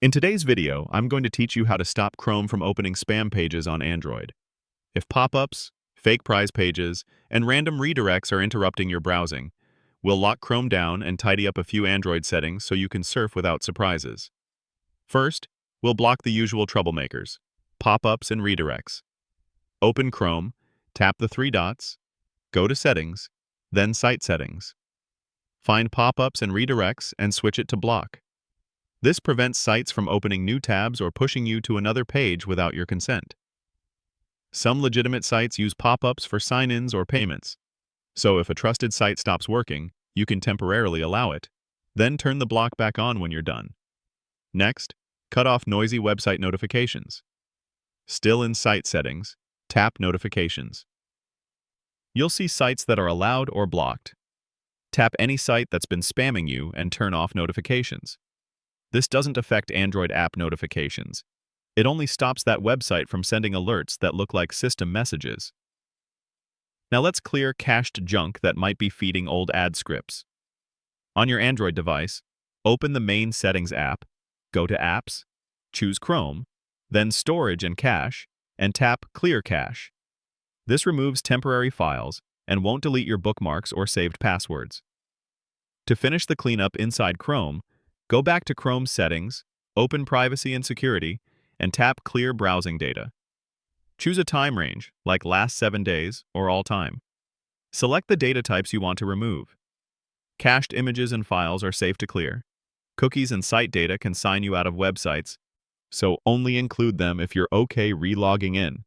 In today's video, I'm going to teach you how to stop Chrome from opening spam pages on Android. If pop-ups, fake prize pages, and random redirects are interrupting your browsing, we'll lock Chrome down and tidy up a few Android settings so you can surf without surprises. First, we'll block the usual troublemakers, pop-ups and redirects. Open Chrome, tap the three dots, go to Settings, then Site Settings. Find pop-ups and redirects and switch it to block. This prevents sites from opening new tabs or pushing you to another page without your consent. Some legitimate sites use pop-ups for sign-ins or payments. So if a trusted site stops working, you can temporarily allow it. Then turn the block back on when you're done. Next, cut off noisy website notifications. Still in Site Settings, tap Notifications. You'll see sites that are allowed or blocked. Tap any site that's been spamming you and turn off notifications. This doesn't affect Android app notifications. It only stops that website from sending alerts that look like system messages. Now let's clear cached junk that might be feeding old ad scripts. On your Android device, open the main Settings app, go to Apps, choose Chrome, then Storage and Cache, and tap Clear Cache. This removes temporary files and won't delete your bookmarks or saved passwords. To finish the cleanup inside Chrome, go back to Chrome Settings, open Privacy and Security, and tap Clear Browsing Data. Choose a time range, like last 7 days or all time. Select the data types you want to remove. Cached images and files are safe to clear. Cookies and site data can sign you out of websites, so only include them if you're okay re-logging in.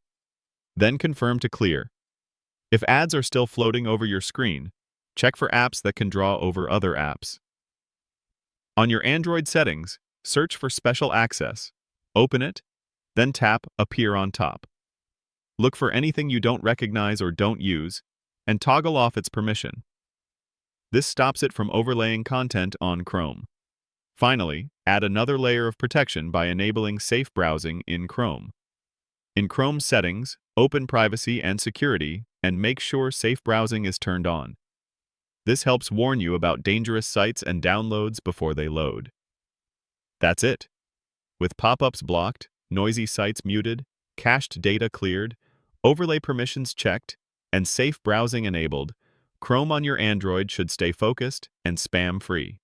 Then confirm to clear. If ads are still floating over your screen, check for apps that can draw over other apps. On your Android settings, search for Special Access, open it, then tap Appear on top. Look for anything you don't recognize or don't use, and toggle off its permission. This stops it from overlaying content on Chrome. Finally, add another layer of protection by enabling safe browsing in Chrome. In Chrome Settings, open Privacy and Security and make sure safe browsing is turned on. This helps warn you about dangerous sites and downloads before they load. That's it. With pop-ups blocked, noisy sites muted, cached data cleared, overlay permissions checked, and safe browsing enabled, Chrome on your Android should stay focused and spam-free.